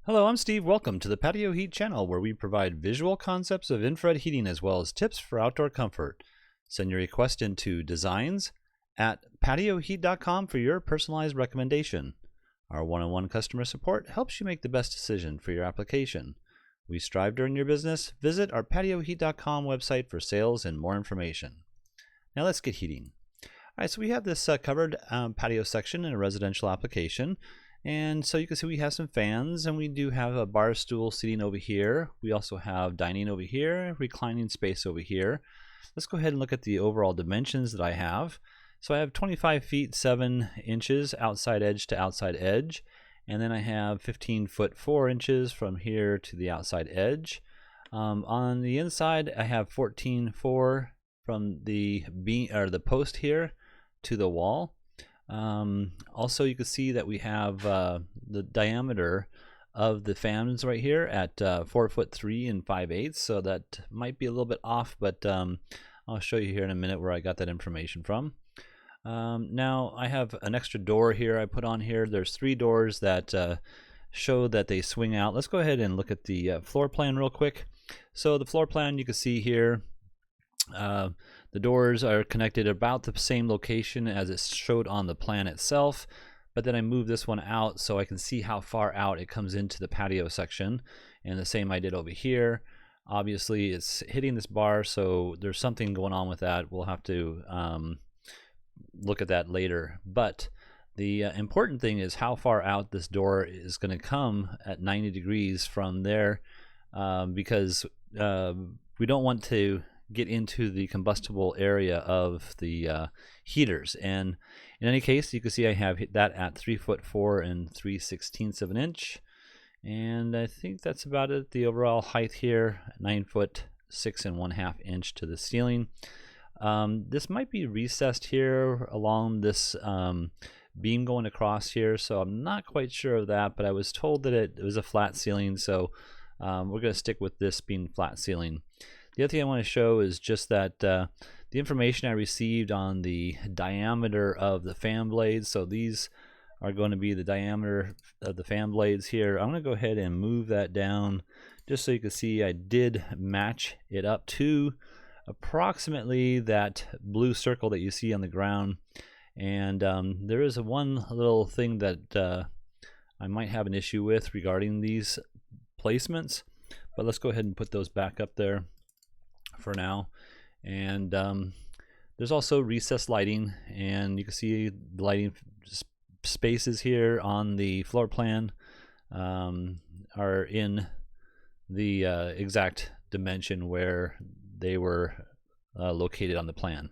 Hello, I'm Steve. Welcome to the Patio Heat channel, where we provide visual concepts of infrared heating as well as tips for outdoor comfort. Send your request into designs@patioheat.com for your personalized recommendation. Our one-on-one customer support helps you make the best decision for your application. We strive to earn your business. Visit our patioheat.com website for sales and more information. Now let's get heating. All right, so we have this covered patio section in a residential application. And so you can see we have some fans, and we do have a bar stool seating over here. We also have dining over here, reclining space over here. Let's go ahead and look at the overall dimensions that I have. So I have 25 feet 7 inches outside edge to outside edge, and then I have 15 foot 4 inches from here to the outside edge. On the inside, I have 14.4 from the beam or the post here to the wall. Also, you can see that we have the diameter of the fans right here at 4'3" 5/8", so that might be a little bit off, but I'll show you here in a minute where I got that information from. Now I have an extra door here I put on here. There's 3 doors that show that they swing out. Let's go ahead and look at the floor plan real quick. So the floor plan, you can see here, the doors are connected about the same location as it showed on the plan itself, but then I moved this one out so I can see how far out it comes into the patio section, and the same I did over here. Obviously it's hitting this bar, so there's something going on with that. We'll have to look at that later, but the important thing is how far out this door is going to come at 90 degrees from there, because we don't want to get into the combustible area of the heaters. And in any case, you can see I have that at 3'4" 3/16" of an inch, and I think that's about it. The overall height here, 9'6" 1/2" inch to the ceiling. This might be recessed here along this beam going across here, so I'm not quite sure of that, but I was told that it was a flat ceiling, so we're going to stick with this being flat ceiling. The other thing I want to show is just that the information I received on the diameter of the fan blades. So these are going to be the diameter of the fan blades here. I'm going to go ahead and move that down just so you can see I did match it up to approximately that blue circle that you see on the ground. And there is one little thing that I might have an issue with regarding these placements, but let's go ahead and put those back up there for now. And there's also recessed lighting, and you can see the lighting spaces here on the floor plan are in the exact dimension where they were located on the plan.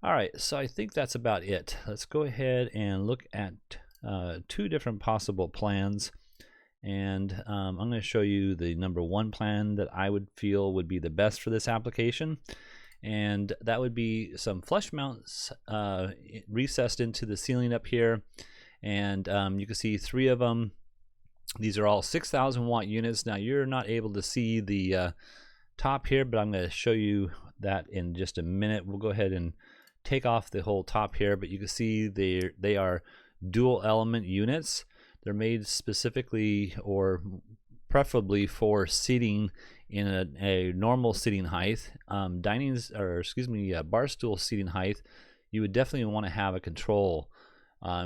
All right, so I think that's about it. Let's go ahead and look at 2 different possible plans. And I'm going to show you the number 1 plan that I would feel would be the best for this application, and that would be some flush mounts recessed into the ceiling up here, and you can see 3 of them. These are all 6,000 watt units. Now you're not able to see the top here, but I'm going to show you that in just a minute. We'll go ahead and take off the whole top here, but you can see they are dual element units. They're made specifically or preferably for seating in a normal seating height. Bar stool seating height, you would definitely want to have a control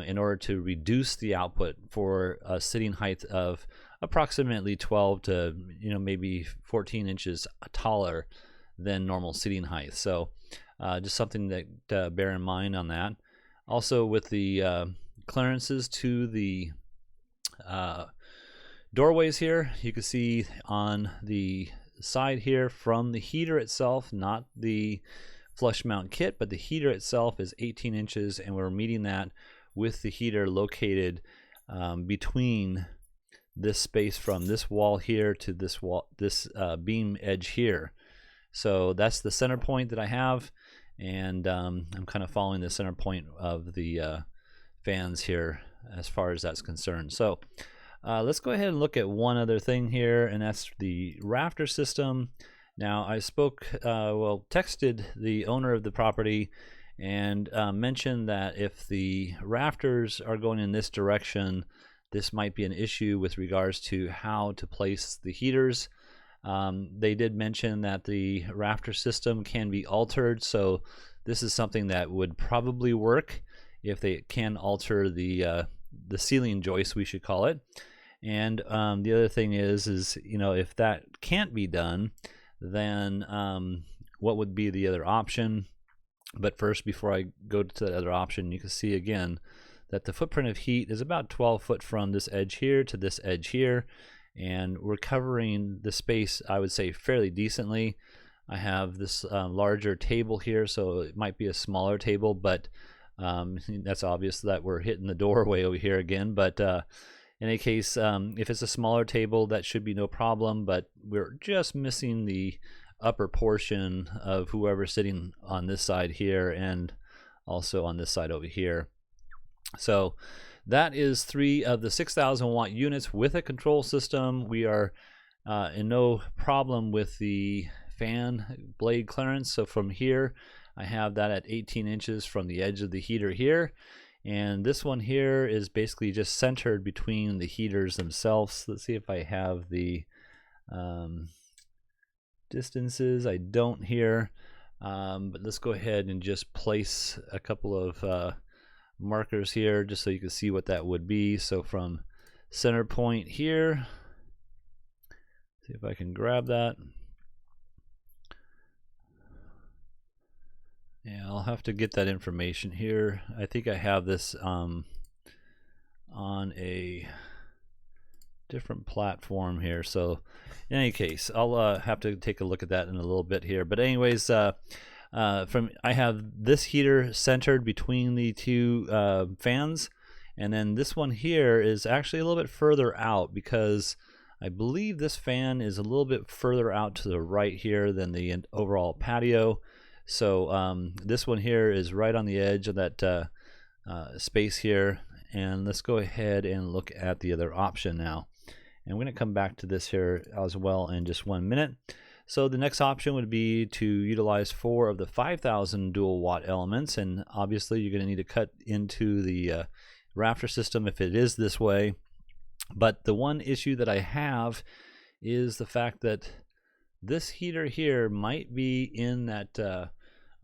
in order to reduce the output for a sitting height of approximately 12 to maybe 14 inches taller than normal seating height. So just something that bear in mind on that. Also, with the clearances to the doorways here, you can see on the side here from the heater itself, not the flush mount kit, but the heater itself is 18 inches, and we're meeting that with the heater located between this space from this wall here to this wall, this beam edge here. So that's the center point that I have, and I'm kind of following the center point of the fans here as far as that's concerned. So let's go ahead and look at one other thing here, and that's the rafter system. Now I texted the owner of the property and mentioned that if the rafters are going in this direction, this might be an issue with regards to how to place the heaters. They did mention that the rafter system can be altered, so this is something that would probably work if they can alter the ceiling joist, we should call it. And the other thing is you know, if that can't be done, then what would be the other option? But first, before I go to the other option, you can see again that the footprint of heat is about 12 foot from this edge here to this edge here, and we're covering the space, I would say, fairly decently. I have this larger table here, so it might be a smaller table, but that's obvious that we're hitting the doorway over here again. But in any case, if it's a smaller table, that should be no problem, but we're just missing the upper portion of whoever's sitting on this side here and also on this side over here. So that is 3 of the 6,000 watt units with a control system. We are in no problem with the fan blade clearance. So from here, I have that at 18 inches from the edge of the heater here. And this one here is basically just centered between the heaters themselves. Let's see if I have the distances. I don't here, but let's go ahead and just place a couple of markers here just so you can see what that would be. So from center point here, see if I can grab that. Yeah, I'll have to get that information here. I think I have this on a different platform here. So in any case, I'll have to take a look at that in a little bit here. But anyways, I have this heater centered between the 2 fans, and then this one here is actually a little bit further out because I believe this fan is a little bit further out to the right here than the overall patio. So this one here is right on the edge of that space here. And let's go ahead and look at the other option now. And we're going to come back to this here as well in just 1 minute. So the next option would be to utilize 4 of the 5,000 dual watt elements. And obviously you're going to need to cut into the rafter system if it is this way. But the one issue that I have is the fact that this heater here might be in that,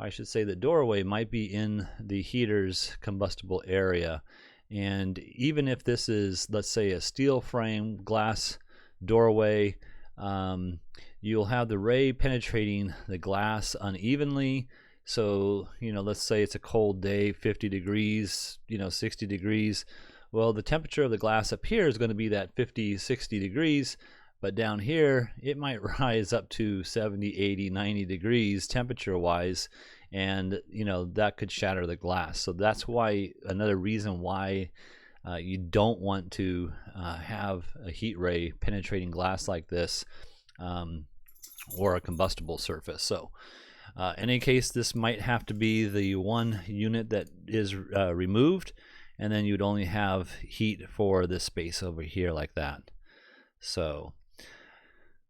I should say the doorway might be in the heater's combustible area. And even if this is, let's say, a steel frame glass doorway, you'll have the ray penetrating the glass unevenly. So, you know, let's say it's a cold day, 50 degrees, you know, 60 degrees. Well, the temperature of the glass up here is going to be that 50, 60 degrees. But down here, it might rise up to 70, 80, 90 degrees temperature-wise, and you know that could shatter the glass. So that's why another reason why you don't want to have a heat ray penetrating glass like this, or a combustible surface. So in any case, this might have to be the one unit that is removed, and then you'd only have heat for this space over here like that. So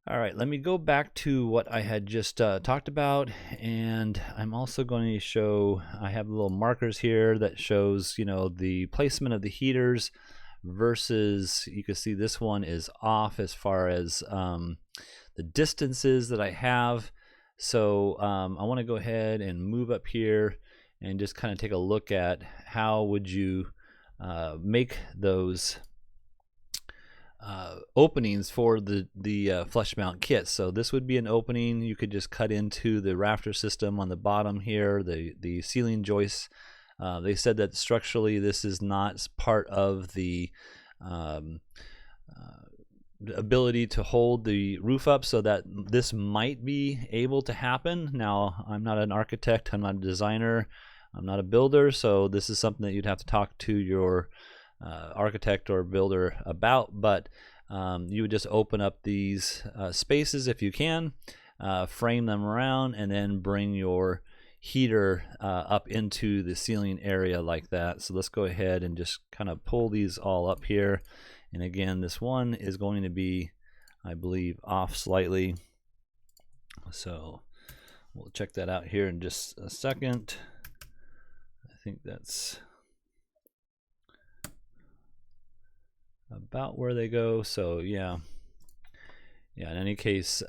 all right, let me go back to what I had just talked about, and I'm also going to show, I have little markers here that shows, you know, the placement of the heaters versus, you can see this one is off as far as the distances that I have. So I want to go ahead and move up here and just kind of take a look at how would you make those openings for the flush mount kit. So this would be an opening you could just cut into the rafter system on the bottom here, the ceiling joists. They said that structurally this is not part of the ability to hold the roof up, so that this might be able to happen. Now, I'm not an architect, I'm not a designer, I'm not a builder, so this is something that you'd have to talk to your architect or builder about, but you would just open up these spaces if you can, frame them around, and then bring your heater up into the ceiling area like that. So let's go ahead and just kind of pull these all up here. And again, this one is going to be, I believe, off slightly. So we'll check that out here in just a second. I think that's about where they go. So yeah, in any case,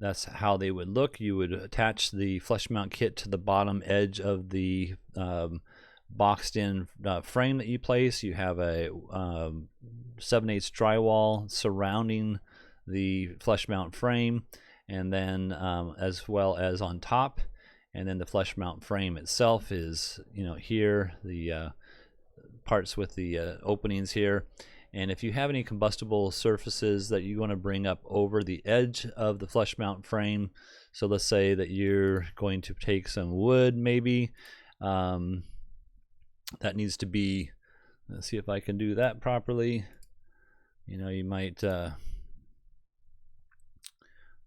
that's how they would look. You would attach the flush mount kit to the bottom edge of the boxed in frame that you place. You have a 7/8 drywall surrounding the flush mount frame, and then as well as on top, and then the flush mount frame itself is, you know, here, the parts with the openings here. And if you have any combustible surfaces that you want to bring up over the edge of the flush mount frame, so let's say that you're going to take some wood, maybe that needs to be, let's see if I can do that properly. You know, you might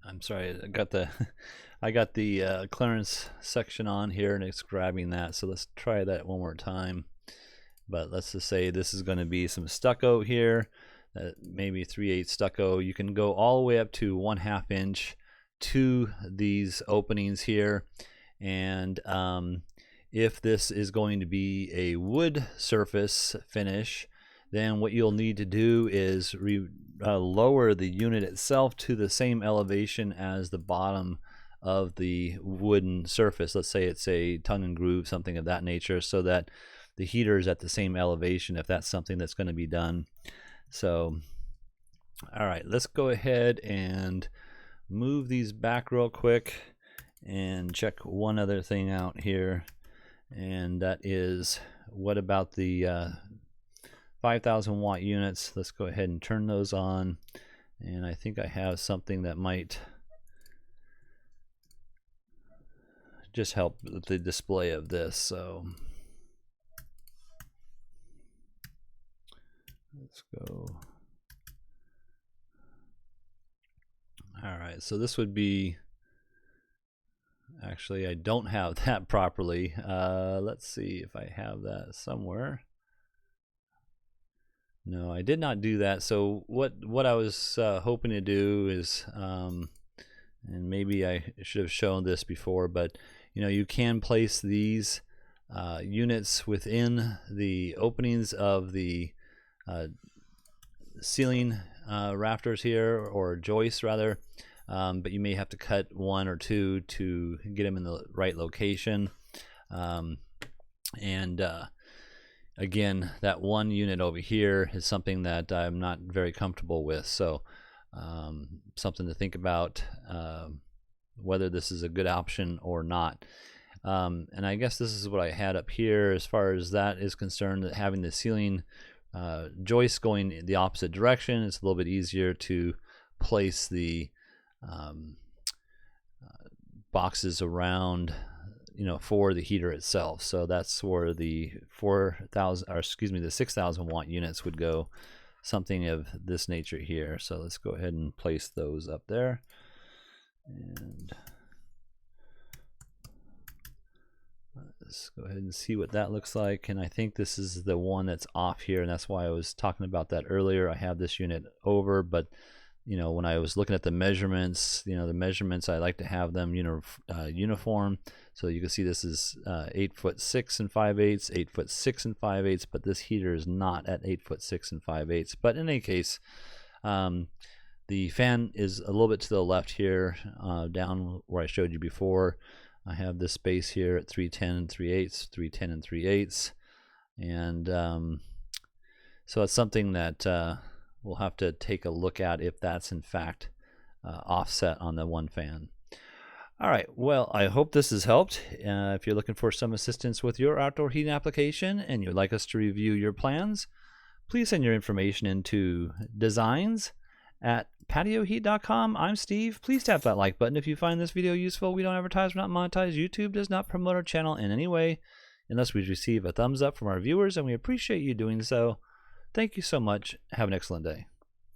I'm sorry, I got the clearance section on here and it's grabbing that, so let's try that one more time. But let's just say this is going to be some stucco here, maybe 3/8 stucco. You can go all the way up to 1/2 inch to these openings here. And if this is going to be a wood surface finish, then what you'll need to do is lower the unit itself to the same elevation as the bottom of the wooden surface. Let's say it's a tongue and groove, something of that nature, so that the heater is at the same elevation, if that's something that's going to be done. So all right, let's go ahead and move these back real quick and check one other thing out here, and that is, what about the 5,000 watt units? Let's go ahead and turn those on, and I think I have something that might just help with the display of this. So let's go. All right, so this would be, actually I don't have that properly. Let's see if I have that somewhere. No, I did not do that. So what I was hoping to do is, and maybe I should have shown this before, but you know, you can place these units within the openings of the ceiling rafters here, or joists rather, but you may have to cut one or two to get them in the right location. Again, that one unit over here is something that I'm not very comfortable with, so something to think about, whether this is a good option or not. And I guess this is what I had up here as far as that is concerned, that having the ceiling joists going in the opposite direction, it's a little bit easier to place the boxes around, you know, for the heater itself. So that's where the 6,000 watt units would go, something of this nature here. So let's go ahead and place those up there, and let's go ahead and see what that looks like. And I think this is the one that's off here, and that's why I was talking about that earlier. I have this unit over, but you know, when I was looking at the measurements, you know, the measurements, I like to have them uniform. So you can see this is 8'6" and 5/8, 8'6" and 5/8, but this heater is not at 8'6" and 5/8. But in any case, the fan is a little bit to the left here, down where I showed you before. I have this space here at 310 and 3/8, 310 and 3/8, and so it's something that we'll have to take a look at if that's in fact offset on the one fan. All right, well, I hope this has helped. If you're looking for some assistance with your outdoor heating application and you'd like us to review your plans, please send your information into designs@patioheat.com. I'm Steve. Please tap that like button if you find this video useful. We don't advertise, we're not monetized. YouTube does not promote our channel in any way unless we receive a thumbs up from our viewers, and we appreciate you doing so. Thank you so much. Have an excellent day.